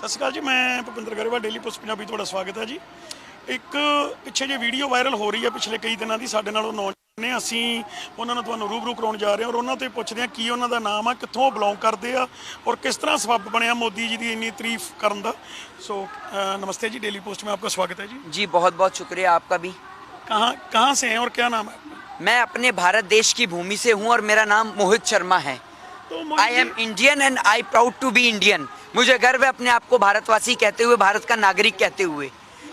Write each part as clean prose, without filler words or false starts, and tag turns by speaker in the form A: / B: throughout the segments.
A: ਸਤਿ ਸ਼੍ਰੀ ਅਕਾਲ ਜੀ, ਮੈਂ ਭੁਪਿੰਦਰ ਗਰੇਵਾਲ, ਡੇਲੀ ਪੋਸਟ ਪੰਜਾਬੀ, ਤੁਹਾਡਾ ਸਵਾਗਤ ਹੈ ਜੀ। ਇੱਕ ਪਿੱਛੇ ਜੇ ਵੀਡੀਓ ਵਾਇਰਲ ਹੋ ਰਹੀ ਹੈ ਪਿਛਲੇ ਕਈ ਦਿਨਾਂ ਦੀ, ਸਾਡੇ ਨਾਲ ਉਹ ਨੌਜਵਾਨ ਨੇ, ਅਸੀਂ ਉਹਨਾਂ ਨੂੰ ਤੁਹਾਨੂੰ ਰੂਬਰੂ ਕਰਾਉਣ ਜਾ ਰਹੇ ਹਾਂ ਔਰ ਉਹਨਾਂ ਤੋਂ ਪੁੱਛਦੇ ਹਾਂ ਕੀ ਉਹਨਾਂ ਦਾ ਨਾਮ ਆ, ਕਿੱਥੋਂ ਬਿਲੋਂਗ ਕਰਦੇ ਆ ਔਰ ਕਿਸ ਤਰ੍ਹਾਂ ਸਬੱਬ ਬਣਿਆ ਮੋਦੀ जी ਦੀ ਇੰਨੀ ਤਾਰੀਫ ਕਰਨ ਦਾ। सो नमस्ते जी, डेली पोस्ट में आपका स्वागत है जी।
B: जी बहुत बहुत शुक्रिया आपका भी।
A: कहाँ से हैं और क्या नाम है?
B: मैं अपने भारत देश की भूमि से हूँ और मेरा नाम मोहित शर्मा है।
A: तो
B: I am Indian and I proud to be Indian. मुझे गर्व है अपने आप को भारतवासी कहते हुए, भारत का नागरिक कहते हुए,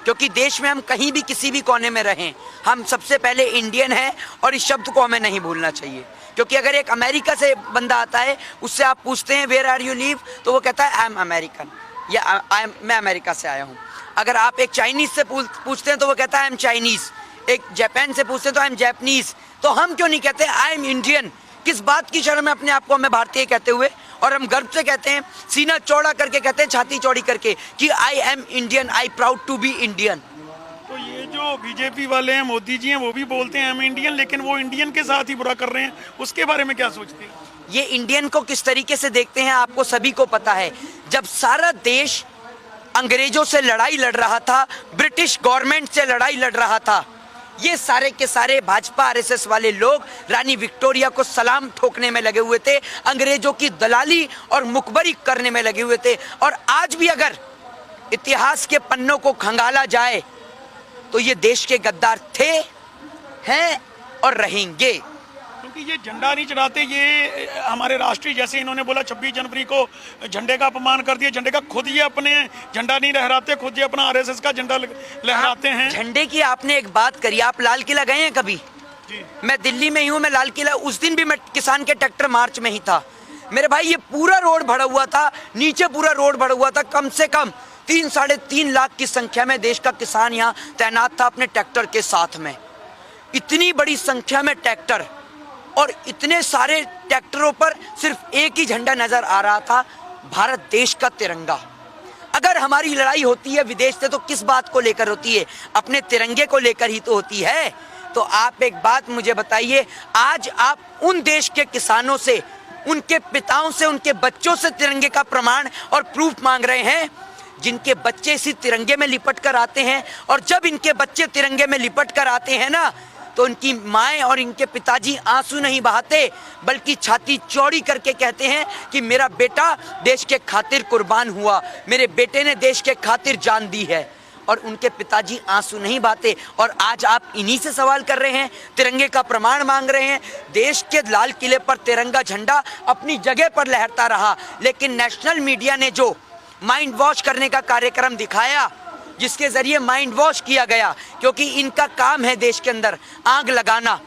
B: क्योंकि देश में हम कहीं भी किसी भी कोने में रहें, हम सबसे पहले इंडियन हैं और इस शब्द को हमें नहीं भूलना चाहिए। क्योंकि अगर एक अमेरिका से बंदा आता है, उससे आप पूछते हैं वेयर आर यू लिव, तो वो कहता है आई एम अमेरिकन या मैं अमेरिका से आया हूँ। अगर आप एक चाइनीज से पूछते हैं तो वो कहता है आई एम चाइनीज। एक जापान से पूछते हैं तो आई एम जापानीज। तो हम क्यों नहीं कहते आई एम इंडियन? किस बात की शर्म है अपने आप को हमें भारतीय कहते हुए? और हम गर्व से कहते हैं, सीना चौड़ा करके कहते हैं, छाती चौड़ी करके, कि I am Indian, I proud to be Indian.
A: तो ये जो बीजेपी वाले हैं, मोदी जी हैं, वो भी बोलते हैं आई एम इंडियन, लेकिन वो इंडियन के साथ ही बुरा कर रहे हैं, उसके बारे में क्या सोचते हैं?
B: ये इंडियन को किस तरीके से देखते हैं आपको सभी को पता है। जब सारा देश अंग्रेजों से लड़ाई लड़ रहा था, ब्रिटिश गवर्नमेंट से लड़ाई लड़ रहा था, ये सारे के सारे भाजपा आरएसएस वाले लोग रानी विक्टोरिया को सलाम ठोकने में लगे हुए थे, अंग्रेजों की दलाली और मुखबरी करने में लगे हुए थे। और आज भी अगर इतिहास के पन्नों को खंगाला जाए तो ये देश के गद्दार थे, हैं और रहेंगे।
A: क्योंकि ये झंडा नहीं चढ़ाते, ये हमारे राष्ट्रीय, जैसे इन्होंने बोला 26 जनवरी को झंडे का अपमान कर दिया, झंडे का खुद ये अपने झंडा नहीं लहराते, खुद ये अपना आरएसएस का झंडा लहराते हैं।
B: झंडे की आपने एक बात करी, आप लाल किला गए हैं कभी?
A: जी। मैं
B: दिल्ली में ही हूँ, मैं लाल किला, उस दिन भी मैं किसान के ट्रैक्टर मार्च में ही था। मेरे भाई ये पूरा रोड भरा हुआ था, नीचे पूरा रोड भरा हुआ था, कम से कम 3-3.5 लाख की संख्या में देश का किसान यहाँ तैनात था अपने ट्रैक्टर के साथ में। इतनी बड़ी संख्या में ट्रैक्टर और इतने सारे ट्रैक्टरों पर सिर्फ एक ही झंडा नजर आ रहा था, भारत देश का तिरंगा। अगर हमारी लड़ाई होती है विदेश से तो किस बात को लेकर होती है? अपने तिरंगे को लेकर ही तो होती है। तो आप एक बात मुझे बताइए, आज आप उन देश के किसानों से, उनके पिताओं से, उनके बच्चों से तिरंगे का प्रमाण और प्रूफ मांग रहे हैं, जिनके बच्चे इसी तिरंगे में लिपट कर आते हैं। और जब इनके बच्चे तिरंगे में लिपट कर आते हैं ना, तो इनकी माएँ और इनके पिताजी आंसू नहीं बहाते, बल्कि छाती चौड़ी करके कहते हैं कि मेरा बेटा देश के खातिर कुर्बान हुआ, मेरे बेटे ने देश के खातिर जान दी है। और उनके पिताजी आंसू नहीं बहाते। और आज आप इन्हीं से सवाल कर रहे हैं, तिरंगे का प्रमाण मांग रहे हैं। देश के लाल किले पर तिरंगा झंडा अपनी जगह पर लहरता रहा, लेकिन नेशनल मीडिया ने जो माइंड वॉश करने का कार्यक्रम दिखाया, जिसके जरिए माइंड वॉश किया गया, क्योंकि इनका काम है देश के अंदर आग लगाना,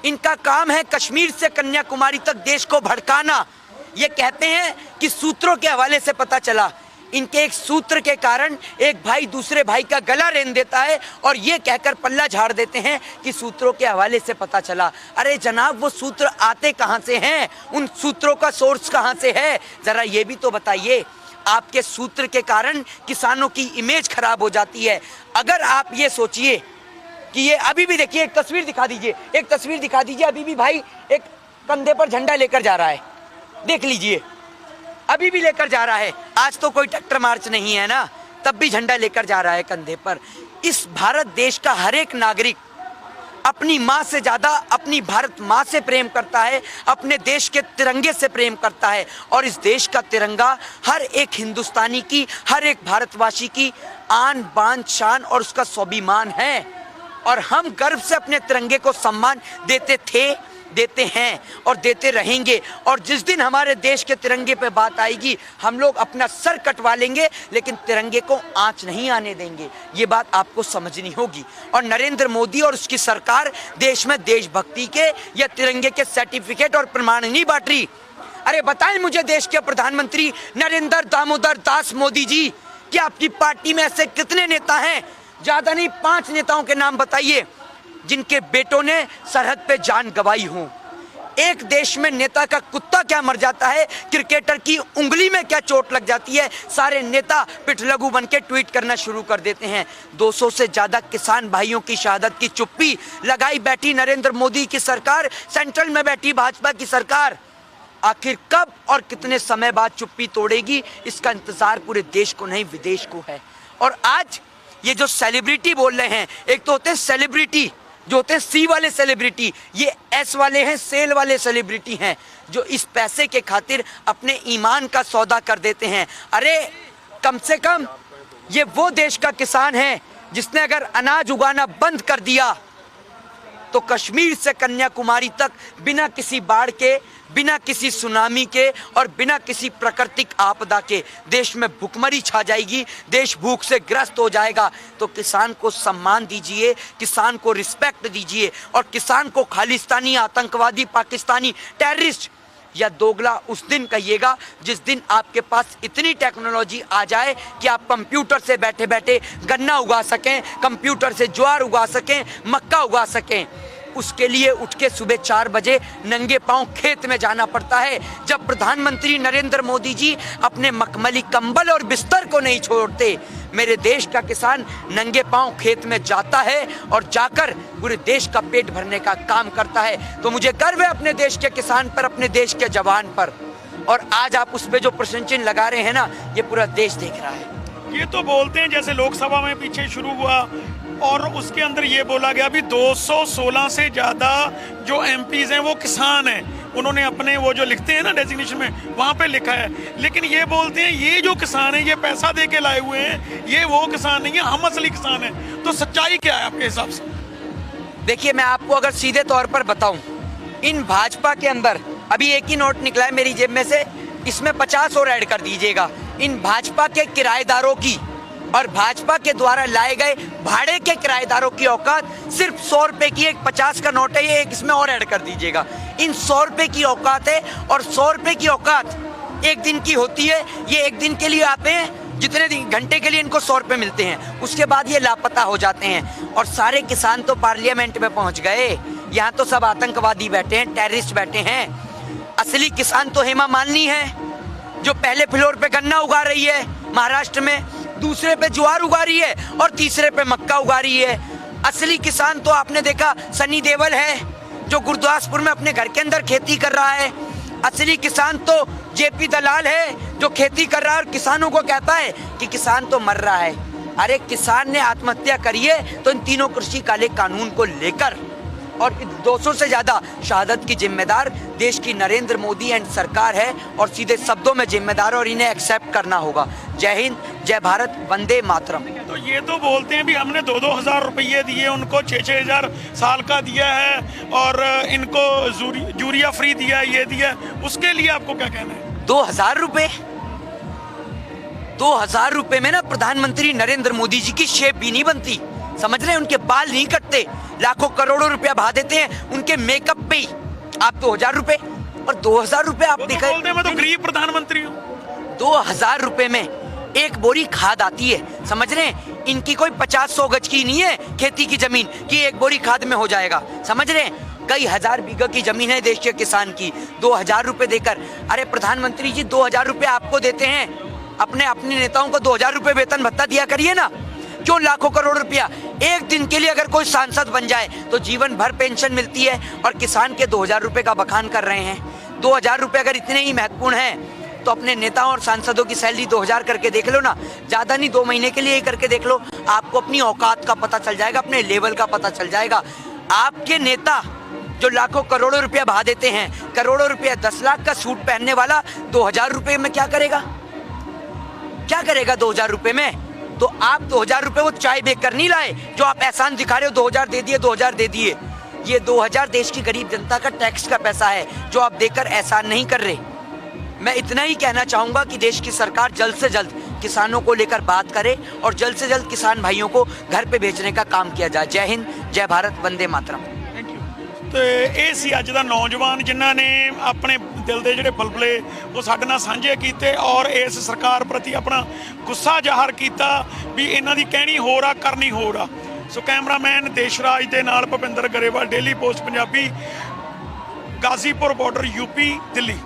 B: इनका काम है कश्मीर से कन्याकुमारी तक देश को भड़काना। ये कहते हैं कि सूत्रों के हवाले से पता चला। इनके एक सूत्र के कारण एक भाई दूसरे भाई का गला रेन देता है और ये कहकर पल्ला झाड़ देते हैं कि सूत्रों के हवाले से पता चला। अरे जनाब, वो सूत्र आते कहाँ से हैं? उन सूत्रों का सोर्स कहाँ से है? जरा ये भी तो बताइए। आपके सूत्र के कारण किसानों की इमेज खराब हो जाती है। अगर आप ये सोचिए कि ये अभी भी, देखिए एक तस्वीर दिखा दीजिए, एक तस्वीर दिखा दीजिए, अभी भी भाई एक कंधे पर झंडा लेकर जा रहा है, देख लीजिए, अभी भी लेकर जा रहा है। आज तो कोई ट्रैक्टर मार्च नहीं है ना, तब भी झंडा लेकर जा रहा है कंधे पर। इस भारत देश का हर एक नागरिक अपनी माँ से ज़्यादा अपनी भारत माँ से प्रेम करता है, अपने देश के तिरंगे से प्रेम करता है। और इस देश का तिरंगा हर एक हिंदुस्तानी की, हर एक भारतवासी की आन बान शान और उसका स्वाभिमान है। और हम गर्व से अपने तिरंगे को सम्मान देते थे, देते हैं और देते रहेंगे। और जिस दिन हमारे देश के तिरंगे पे बात आएगी, हम लोग अपना सर कटवा लेंगे, लेकिन तिरंगे को आंच नहीं आने देंगे। ये बात आपको समझनी होगी। और नरेंद्र मोदी और उसकी सरकार देश में देशभक्ति के या तिरंगे के सर्टिफिकेट और प्रमाण नहीं बांट रही। अरे बताएं मुझे, देश के प्रधानमंत्री नरेंद्र दामोदर दास मोदी जी, कि आपकी पार्टी में ऐसे कितने नेता हैं? ज्यादा नहीं, 5 नेताओं के नाम बताइए जिनके बेटों ने सरहद पे जान गंवाई हो। एक देश में नेता का कुत्ता क्या मर जाता है, क्रिकेटर की उंगली में क्या चोट लग जाती है, सारे नेता पिठलगू बन के ट्वीट करना शुरू कर देते हैं। 200 से ज्यादा किसान भाइयों की शहादत की चुप्पी लगाई बैठी नरेंद्र मोदी की सरकार, सेंट्रल में बैठी भाजपा की सरकार। आखिर कब और कितने समय बाद चुप्पी तोड़ेगी, इसका इंतजार पूरे देश को नहीं विदेश को है। और आज ये जो सेलिब्रिटी बोल रहे हैं, एक तो होते हैं सेलिब्रिटी जो होते हैं सी वाले सेलिब्रिटी, ये एस वाले हैं सेल वाले सेलिब्रिटी हैं, जो इस पैसे के खातिर अपने ईमान का सौदा कर देते हैं। अरे कम से कम ये वो देश का किसान है जिसने अगर अनाज उगाना बंद कर दिया तो कश्मीर से कन्याकुमारी तक बिना किसी बाढ़ के, बिना किसी सुनामी के और बिना किसी प्राकृतिक आपदा के देश में भुखमरी छा जाएगी, देश भूख से ग्रस्त हो जाएगा। तो किसान को सम्मान दीजिए, किसान को रिस्पेक्ट दीजिए और किसान को खालिस्तानी, आतंकवादी, पाकिस्तानी, टेररिस्ट या दोगला उस दिन कहिएगा जिस दिन आपके पास इतनी टेक्नोलॉजी आ जाए कि आप कंप्यूटर से बैठे बैठे गन्ना उगा सकें, कंप्यूटर से ज्वार उगा सकें, मक्का उगा सकें। उसके लिए उठ के सुबह 4 बजे नंगे पांव खेत में जाना पड़ता है। जब प्रधानमंत्री नरेंद्र मोदी जी अपने मखमली कंबल और बिस्तर को नहीं छोड़ते, मेरे देश का किसान नंगे पांव खेत में जाता है और जाकर पूरे देश का पेट भरने का काम करता है। तो मुझे गर्व है अपने देश के किसान पर, अपने देश के जवान पर। और आज आप उस पे जो प्रश्न चिन्ह लगा रहे हैं ना, ये पूरा देश देख रहा है।
A: ये तो बोलते हैं जैसे लोकसभा में पीछे शुरू हुआ और उसके अंदर ये बोला गया भी 216 से ज़्यादा जो एमपीज हैं वो किसान हैं। उन्होंने अपने वो जो लिखते हैं ना डेजिग्नेशन में, वहाँ पे लिखा है। लेकिन ये बोलते हैं ये जो किसान हैं ये पैसा दे के लाए हुए हैं, ये वो किसान नहीं है, हम असली किसान हैं। तो सच्चाई क्या है आपके हिसाब से?
B: देखिए, मैं आपको अगर सीधे तौर पर बताऊं, इन भाजपा के अंदर अभी एक ही नोट निकला है मेरी जेब में से, इसमें 50 और ऐड कर दीजिएगा। इन भाजपा के किराएदारों की और भाजपा के द्वारा लाए गए भाड़े के किराएदारों की औकात सिर्फ 100 रुपए की, एक 50 का नोट है, ये एक इसमें और ऐड कर दीजिएगा। इन 100 रुपए की औकात है और 100 रुपए की औकात एक दिन की होती है। ये एक दिन के लिए आते हैं, जितने घंटे के लिए इनको 100 रुपए मिलते हैं, उसके बाद ये लापता हो जाते हैं। और सारे किसान तो पार्लियामेंट में पहुंच गए, यहाँ तो सब आतंकवादी बैठे हैं, टेररिस्ट बैठे हैं। असली किसान तो हेमा मालिनी है, जो पहले फ्लोर पे गन्ना उगा रही है महाराष्ट्र में, दूसरे पे ज्वार उगा रही है और तीसरे पे मक्का उगा रही है। असली किसान तो आपने देखा सनी देओल है, जो गुरदासपुर में अपने घर के अंदर खेती कर रहा है। असली किसान तो जेपी दलाल है, जो खेती कर रहा है और किसानों को कहता है कि किसान तो मर रहा है। अरे किसान ने आत्महत्या करी है तो इन तीनों कृषि काले कानून को लेकर, और 200 से ज्यादा शहादत की जिम्मेदार देश की नरेंद्र मोदी एंड सरकार है और सीधे शब्दों में जिम्मेदार, और इन्हें एक्सेप्ट करना होगा। जय हिंद, जय भारत, वंदे मातरम।
A: तो ये तो बोलते हैं भी हमने 2-2 हज़ार रुपये दिए, उनको 6-6 हज़ार साल का दिया है और इनको यूरिया फ्री दिया है, ये दिया है। उसके लिए आपको क्या कहना है?
B: 2000 रुपए, 2000 रुपए में ना प्रधानमंत्री नरेंद्र मोदी जी की शेप भी नहीं बनती, समझ रहे हैं? उनके बाल नहीं कटते, लाखों करोड़ों रुपया बहा देते हैं उनके मेकअप पे ही। आप 2000 रुपए और 2000 रुपए आप दिखाए।
A: बोलते हैं मैं तो गरीब प्रधानमंत्री हूँ।
B: 2000 रुपए में एक बोरी खाद आती है, समझ रहे हैं? इनकी कोई 50-100 गज की नहीं है खेती की जमीन कि एक बोरी खाद में हो जाएगा, समझ रहे हैं? कई हजार बीघा की जमीन है देश के किसान की। 2000 रुपए देकर, अरे प्रधानमंत्री जी 2000 रुपए आपको देते हैं, अपने नेताओं को 2000 रुपए वेतन भत्ता दिया करिए ना। क्यों लाखों करोड़ रुपया? एक दिन के लिए अगर कोई सांसद बन जाए तो जीवन भर पेंशन मिलती है, और किसान के 2000 रुपए का बखान कर रहे हैं। 2000 रुपए अगर इतने ही महत्वपूर्ण हैं तो अपने नेताओं और सांसदों की सैलरी 2000 करके देख लो ना, ज्यादा नहीं, 2 महीने के लिए ही करके देख लो। आपको अपनी औकात का पता चल जाएगा, अपने लेवल का पता चल जाएगा। आपके नेता जो लाखों करोड़ों रुपया बहा देते हैं, करोड़ों रुपया, 10 लाख का सूट पहनने वाला 2000 रुपए में क्या करेगा? क्या करेगा 2000 रुपए में? तो आप 2000 रुपए वो चाय बेचकर नहीं लाए जो आप एहसान दिखा रहे हो, 2000 दे दिए, 2000 दे दिए। ये 2000 देश की गरीब जनता का टैक्स का पैसा है जो आप देकर एहसान नहीं कर रहे। मैं इतना ही कहना चाहूंगा कि देश की सरकार जल्द से जल्द किसानों को लेकर बात करे और जल्द से जल्द किसान भाइयों को घर पे भेजने का काम किया जाए। जय हिंद, जय भारत, वंदे मातरम।
A: ਤੇ ਇਹ ਸੀ ਅੱਜ ਦਾ ਨੌਜਵਾਨ ਜਿਨ੍ਹਾਂ ਨੇ ਆਪਣੇ ਦਿਲ ਦੇ ਜਿਹੜੇ ਬਲਬਲੇ ਉਹ ਸਾਡੇ ਨਾਲ ਸਾਂਝੇ ਕੀਤੇ ਔਰ ਇਸ ਸਰਕਾਰ ਪ੍ਰਤੀ ਆਪਣਾ ਗੁੱਸਾ ਜ਼ਾਹਰ ਕੀਤਾ ਵੀ ਇਹਨਾਂ ਦੀ ਕਹਿਣੀ ਹੋਰ ਆ, ਕਰਨੀ ਹੋਰ ਆ। ਸੋ ਕੈਮਰਾਮੈਨ ਦੇਸ਼ਰਾਜ ਦੇ ਨਾਲ Bhupinder Grewal, daily post Punjabi, Ghazipur border, UP, Delhi.